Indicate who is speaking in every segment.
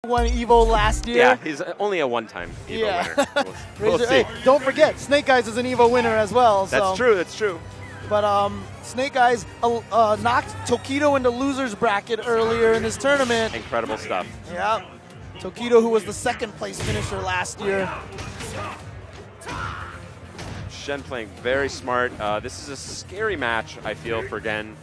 Speaker 1: won Evo last year.
Speaker 2: Yeah, he's only a one-time Evo winner. We'll see.
Speaker 1: Hey, don't forget, Snake Eyez is an Evo winner as well. So.
Speaker 2: That's true. That's true.
Speaker 1: But Snake Eyez knocked Tokido into loser's bracket earlier in this tournament.
Speaker 2: Incredible stuff.
Speaker 1: Yeah. Tokido, who was the second place finisher last year.
Speaker 2: Xian playing very smart. This is a scary match, I feel, for Gen.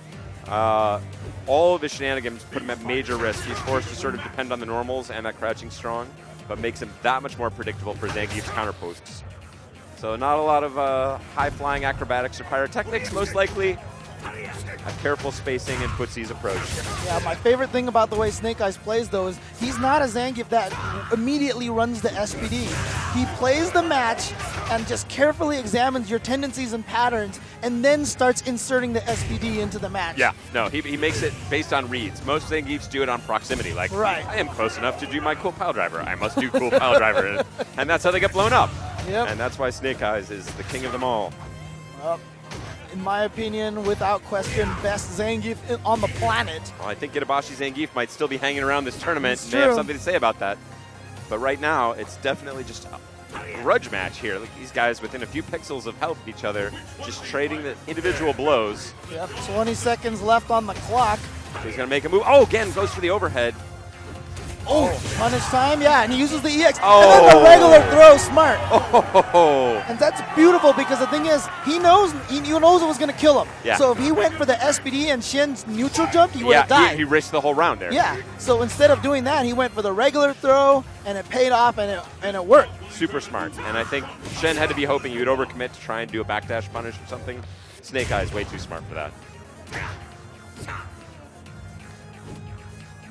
Speaker 2: All of his shenanigans put him at major risk. He's forced to sort of depend on the normals and that crouching strong, but makes him that much more predictable for Zangief's counterposts. So not a lot of high-flying acrobatics or pyrotechnics, most likely. A careful spacing and footsies approach.
Speaker 1: Yeah, my favorite thing about the way Snake Eyez plays, though, is he's not a Zangief that immediately runs the SPD. He plays the match and just carefully examines your tendencies and patterns and then starts inserting the SPD into the match.
Speaker 2: Yeah, no, he makes it based on reads. Most Zangiefs do it on proximity. Like,
Speaker 1: right.
Speaker 2: I am close enough to do my cool pile driver. I must do cool pile driver. And that's how they get blown up.
Speaker 1: Yep.
Speaker 2: And that's why Snake Eyez is the king of them all.
Speaker 1: In my opinion, without question, best Zangief on the planet.
Speaker 2: Well, I think Itabashi Zangief might still be hanging around this tournament.
Speaker 1: It's
Speaker 2: May have
Speaker 1: true.
Speaker 2: something to say about that. But right now, it's definitely just a grudge match here. Like, these guys within a few pixels of health of each other, just trading the individual blows.
Speaker 1: Yep, 20 seconds left on the clock.
Speaker 2: So he's going to make a move. Oh, again, goes for the overhead.
Speaker 1: Oh, punish time, yeah, and he uses the EX.
Speaker 2: Oh.
Speaker 1: And then the regular throw, smart.
Speaker 2: Oh.
Speaker 1: And that's beautiful because the thing is, he knows it was going to kill him.
Speaker 2: Yeah.
Speaker 1: So if he went for the SPD and Xian's neutral jump, he would have died.
Speaker 2: He risked the whole round there.
Speaker 1: Yeah, so instead of doing that, he went for the regular throw, and it paid off, and it worked.
Speaker 2: Super smart. And I think Xian had to be hoping he would overcommit to try and do a backdash punish or something. Snake Eyez way too smart for that.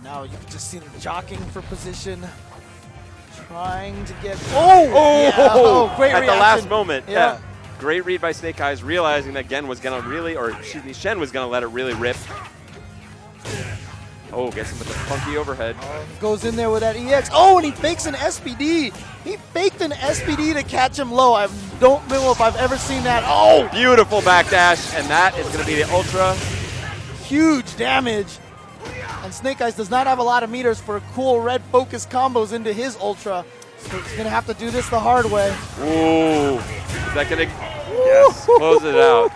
Speaker 1: Now you can just see them jockeying for position, trying to get. Oh! Yeah. Oh, great
Speaker 2: At
Speaker 1: reaction.
Speaker 2: the last moment.
Speaker 1: Yeah.
Speaker 2: Great read by Snake Eyez, realizing that Gen was going to really, or excuse me, Xian was going to let it really rip. Oh, gets him with the funky overhead.
Speaker 1: Goes in there with that EX. Oh, and he fakes an SPD. He faked an SPD to catch him low. I don't know if I've ever seen that. Oh!
Speaker 2: Beautiful backdash, and that is going to be the ultra.
Speaker 1: Huge damage. And Snake Eyez does not have a lot of meters for cool red focus combos into his ultra. So he's going to have to do this the hard way.
Speaker 2: Ooh. Is that going to... Yes, close it out.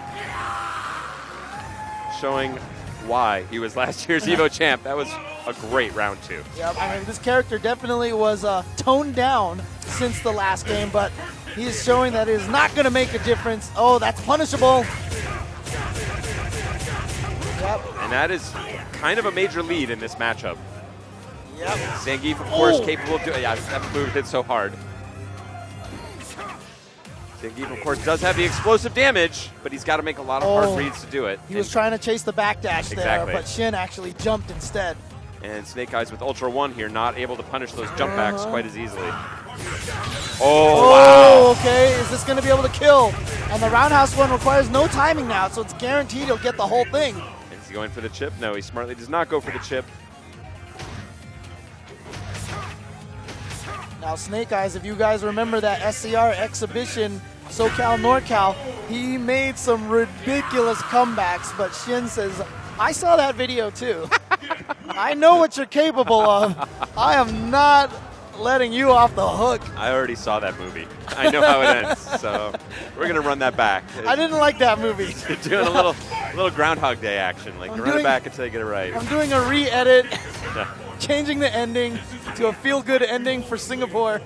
Speaker 2: Showing why he was last year's Evo champ. That was a great round two.
Speaker 1: Yeah, I mean, this character definitely was toned down since the last game, but he is showing that it is not going to make a difference. Oh, that's punishable. Yep.
Speaker 2: And that is kind of a major lead in this matchup.
Speaker 1: Yep.
Speaker 2: Zangief, of course, capable of doing... Yeah, that move hit so hard. Zangief, of course, does have the explosive damage, but he's got to make a lot of hard reads to do it.
Speaker 1: He was trying to chase the backdash there, but Xian actually jumped instead.
Speaker 2: And Snake Eyez with Ultra 1 here, not able to punish those jump backs quite as easily. Oh, wow.
Speaker 1: Okay. Is this going to be able to kill? And the roundhouse one requires no timing now, so it's guaranteed he'll get the whole thing.
Speaker 2: Is he going for the chip? No, he smartly does not go for the chip.
Speaker 1: Now, Snake Eyez, if you guys remember that SCR exhibition, SoCal, NorCal, he made some ridiculous comebacks, but Xian says, I saw that video too. I know what you're capable of. I am not letting you off the hook.
Speaker 2: I already saw that movie. I know how it ends, so we're going to run that back.
Speaker 1: I didn't like that movie.
Speaker 2: Doing a little Groundhog Day action, like run it back until you get it right.
Speaker 1: I'm doing a re-edit, changing the ending to a feel-good ending for Singapore.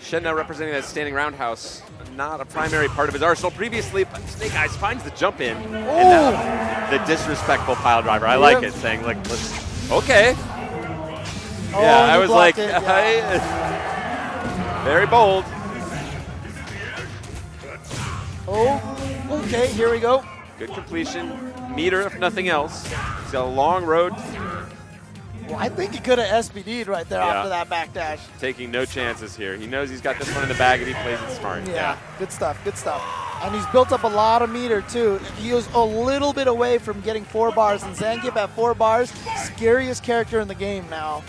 Speaker 2: Xian now representing that standing roundhouse, not a primary part of his arsenal previously, but Snake Eyez finds the jump in. And the disrespectful pile driver. I like it, saying, like, let's, okay.
Speaker 1: Oh,
Speaker 2: yeah, I was like, very bold.
Speaker 1: Oh, okay, here we go.
Speaker 2: Good completion. Meter, if nothing else. He's got a long road.
Speaker 1: Well, I think he could have SPD'd right there after that backdash.
Speaker 2: Taking no chances here. He knows he's got this one in the bag and he plays it smart.
Speaker 1: Yeah, good stuff, good stuff. And he's built up a lot of meter, too. He was a little bit away from getting 4 bars, and Zangief at 4 bars, scariest character in the game now.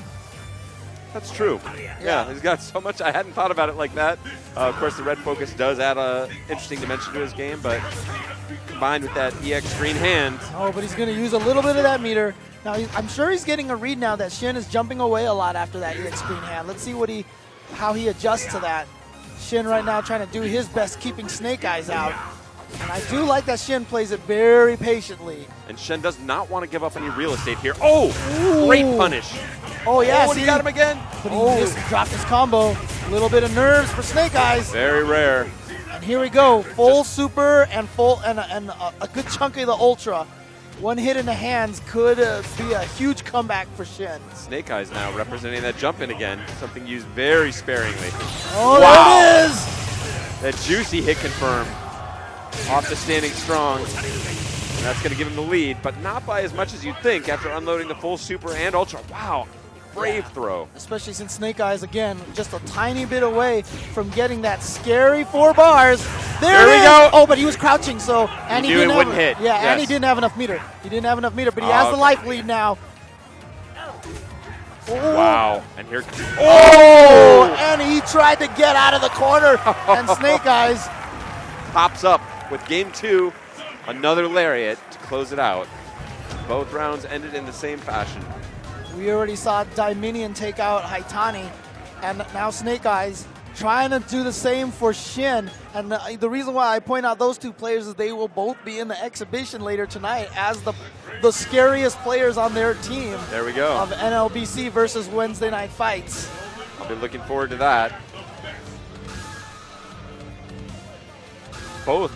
Speaker 2: That's true. Yeah, he's got so much. I hadn't thought about it like that. Of course, the red focus does add an interesting dimension to his game, but combined with that EX green hand.
Speaker 1: Oh, but he's going to use a little bit of that meter. Now, I'm sure he's getting a read now that Xian is jumping away a lot after that EX green hand. Let's see how he adjusts to that. Xian right now trying to do his best, keeping Snake Eyes out. And I do like that Xian plays it very patiently.
Speaker 2: And Xian does not want to give up any real estate here. Oh, great punish.
Speaker 1: Oh, yeah.
Speaker 2: Oh, and he got him again.
Speaker 1: But he just dropped his combo. A little bit of nerves for Snake Eyes.
Speaker 2: Very rare.
Speaker 1: And here we go. Full super and a good chunk of the ultra. One hit in the hands could be a huge comeback for Xian.
Speaker 2: Snake Eyes now representing that jump in again, something used very sparingly.
Speaker 1: Oh,
Speaker 2: wow.
Speaker 1: There it is!
Speaker 2: That juicy hit confirmed. Off the standing strong. And that's going to give him the lead, but not by as much as you'd think after unloading the full super and ultra. Wow, brave throw.
Speaker 1: Especially since Snake Eyes, again, just a tiny bit away from getting that scary 4 bars. There we go. Oh, but he was crouching, so and he
Speaker 2: wouldn't hit.
Speaker 1: Yeah,
Speaker 2: yes.
Speaker 1: and he didn't have enough meter. He didn't have enough meter, but he has the life lead now.
Speaker 2: Oh. Wow, and here.
Speaker 1: Oh! And he tried to get out of the corner, and Snake Eyes
Speaker 2: pops up with game 2, another lariat to close it out. Both rounds ended in the same fashion.
Speaker 1: We already saw Dominion take out Haitani, and now Snake Eyes trying to do the same for Xian. And the reason why I point out those 2 players is they will both be in the exhibition later tonight as the scariest players on their team.
Speaker 2: There we go.
Speaker 1: Of NLBC versus Wednesday Night Fights.
Speaker 2: I'll be looking forward to that. Both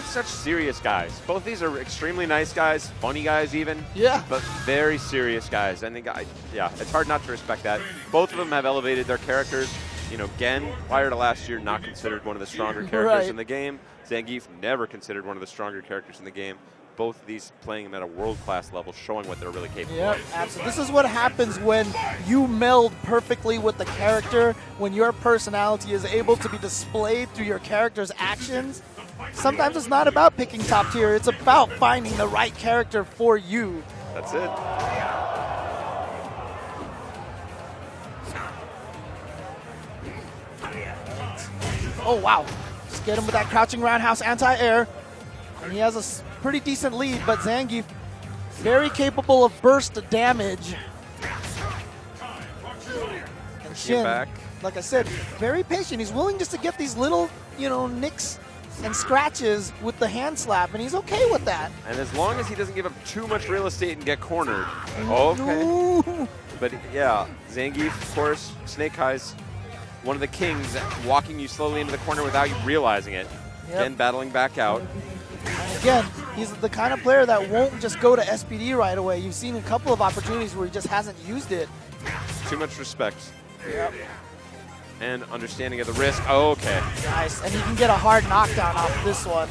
Speaker 2: such serious guys. Both of these are extremely nice guys, funny guys even.
Speaker 1: Yeah.
Speaker 2: But very serious guys. I think, yeah, it's hard not to respect that. Both of them have elevated their characters. You know, Gen, prior to last year, not considered one of the stronger characters in the game. Zangief, never considered one of the stronger characters in the game. Both of these playing them at a world-class level, showing what they're really capable of.
Speaker 1: Absolutely. This is what happens when you meld perfectly with the character, when your personality is able to be displayed through your character's actions. Sometimes it's not about picking top tier, it's about finding the right character for you.
Speaker 2: That's it.
Speaker 1: Oh, wow. Just get him with that crouching roundhouse anti-air. And he has a pretty decent lead, but Zangief very capable of burst damage. And Xian, like I said, very patient. He's willing just to get these little, nicks and scratches with the hand slap, and he's okay with that.
Speaker 2: And as long as he doesn't give up too much real estate and get cornered. Okay. Ooh. But yeah, Zangief, of course, Snake Eyes, one of the kings, walking you slowly into the corner without you realizing it. Again, battling back out.
Speaker 1: And again, he's the kind of player that won't just go to SPD right away. You've seen a couple of opportunities where he just hasn't used it.
Speaker 2: Too much respect.
Speaker 1: Yep.
Speaker 2: And understanding of the risk. Oh, okay.
Speaker 1: Nice. And he can get a hard knockdown off this one.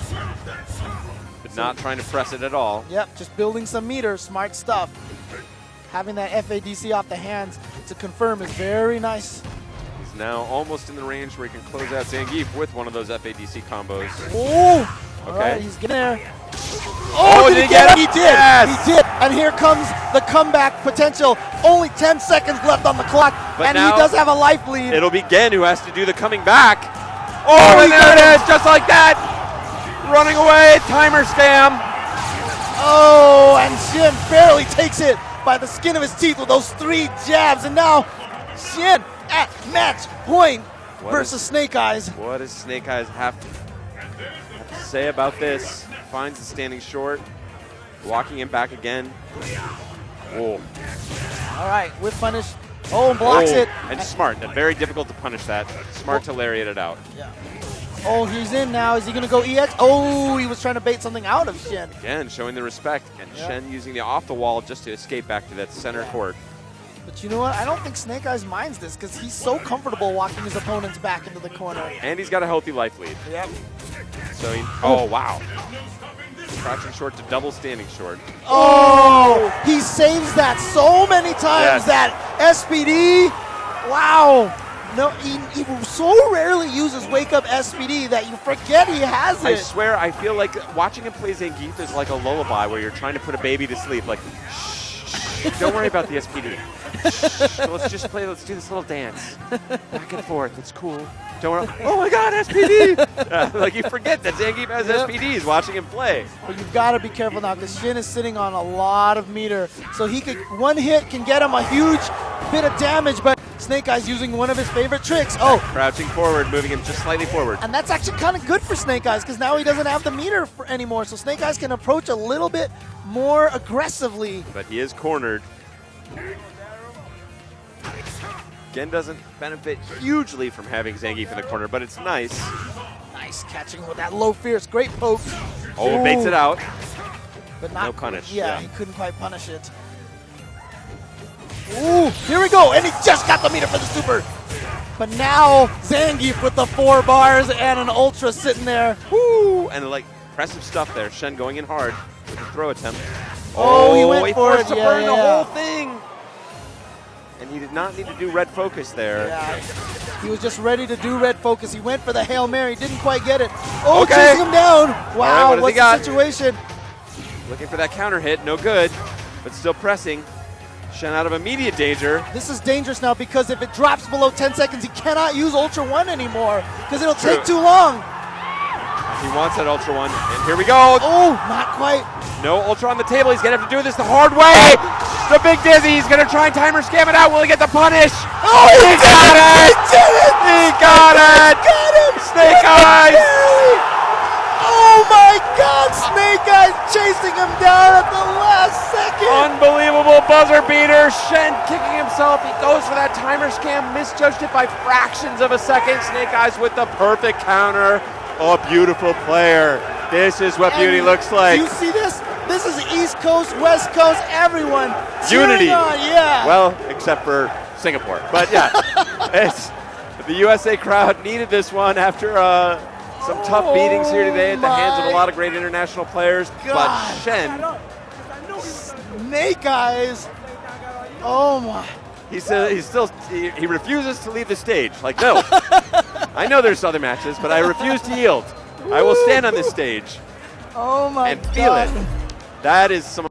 Speaker 2: But not trying to press it at all.
Speaker 1: Yep, just building some meter. Smart stuff. Having that FADC off the hands to confirm is very nice.
Speaker 2: He's now almost in the range where he can close out Zangief with one of those FADC combos.
Speaker 1: Oh!
Speaker 2: Okay.
Speaker 1: All right, he's getting there. Oh, did he get it? He did.
Speaker 2: Yes.
Speaker 1: He did. And here comes the comeback potential. Only 10 seconds left on the clock,
Speaker 2: but
Speaker 1: and he does have a life lead.
Speaker 2: It'll be Gen who has to do the coming back. Oh, and there it is, just like that. Running away, timer scam.
Speaker 1: Oh, and Xian barely takes it by the skin of his teeth with those 3 jabs, and now Xian at match point versus Snake Eyes.
Speaker 2: What does Snake Eyes have to say about this? Finds the standing short, walking him back again. Whoa.
Speaker 1: All right, with punish. Oh, blocks it.
Speaker 2: And smart. Very difficult to punish that. Smart to lariat it out.
Speaker 1: Yeah. Oh, he's in now. Is he going to go EX? Oh, he was trying to bait something out of Xian.
Speaker 2: Again, showing the respect. And Xian using the off the wall just to escape back to that center court.
Speaker 1: But you know what? I don't think Snake Eyes minds this because he's so comfortable walking his opponents back into the corner.
Speaker 2: And he's got a healthy life lead.
Speaker 1: Yep.
Speaker 2: So he, oh, wow. Crouching short to double standing short.
Speaker 1: Oh, he saves that so many times. Yes. That SPD. Wow. No, he so rarely uses wake up SPD that you forget he has it.
Speaker 2: I swear, I feel like watching him play Zangief is like a lullaby where you're trying to put a baby to sleep. Like, shh. Don't worry about the SPD. Shh, let's just play. Let's do this little dance. Back and forth. It's cool. Don't worry. Oh my God, SPD! Like you forget that Zangief has SPDs watching him play.
Speaker 1: But you've got to be careful now because Xian is sitting on a lot of meter. So he could, one hit can get him a huge bit of damage, but Snake Eyes using one of his favorite tricks. Oh.
Speaker 2: Crouching forward, moving him just slightly forward.
Speaker 1: And that's actually kind of good for Snake Eyes because now he doesn't have the meter anymore. So Snake Eyes can approach a little bit more aggressively.
Speaker 2: But he is cornered. Gen doesn't benefit hugely from having Zangief in the corner, but it's nice.
Speaker 1: Nice catching with that low fierce. Great poke.
Speaker 2: Oh, baits it out.
Speaker 1: But not,
Speaker 2: no punish.
Speaker 1: Yeah, he couldn't quite punish it. Ooh, here we go. And he just got the meter for the super. But now Zangief with the 4 bars and an ultra sitting there.
Speaker 2: Woo! And like impressive stuff there. Xian going in hard with the throw attempt.
Speaker 1: Oh, he went for
Speaker 2: forced
Speaker 1: it.
Speaker 2: to burn the whole thing. And he did not need to do red focus there.
Speaker 1: Yeah, he was just ready to do red focus. He went for the Hail Mary, didn't quite get it. Oh,
Speaker 2: okay.
Speaker 1: chasing him down. Wow,
Speaker 2: right,
Speaker 1: what's the situation?
Speaker 2: Looking for that counter hit, no good, but still pressing. Xian out of immediate danger.
Speaker 1: This is dangerous now because if it drops below 10 seconds, he cannot use Ultra 1 anymore because it'll take too long.
Speaker 2: He wants that Ultra 1, and here we go.
Speaker 1: Oh, not quite.
Speaker 2: No Ultra on the table. He's going to have to do this the hard way. The big dizzy. He's going to try and timer scam it out. Will he get the punish?
Speaker 1: Oh, he got it! He did it!
Speaker 2: He got it!
Speaker 1: He got him!
Speaker 2: Snake Eyes!
Speaker 1: Oh my God! Snake Eyes chasing him down at the last second!
Speaker 2: Unbelievable buzzer beater. Xian kicking himself. He goes for that timer scam. Misjudged it by fractions of a second. Snake Eyes with the perfect counter. Oh, beautiful player. This is what beauty looks like.
Speaker 1: Do you see this? This is East Coast, West Coast, everyone
Speaker 2: Unity.
Speaker 1: On, yeah.
Speaker 2: Well, except for Singapore. But yeah, the USA crowd needed this one after some tough beatings here today at the hands of a lot of great international players.
Speaker 1: God.
Speaker 2: But Xian,
Speaker 1: Snake Eyes. Oh my.
Speaker 2: He refuses to leave the stage. Like, no, I know there's other matches, but I refuse to yield. I will stand on this stage
Speaker 1: and
Speaker 2: feel it. That is some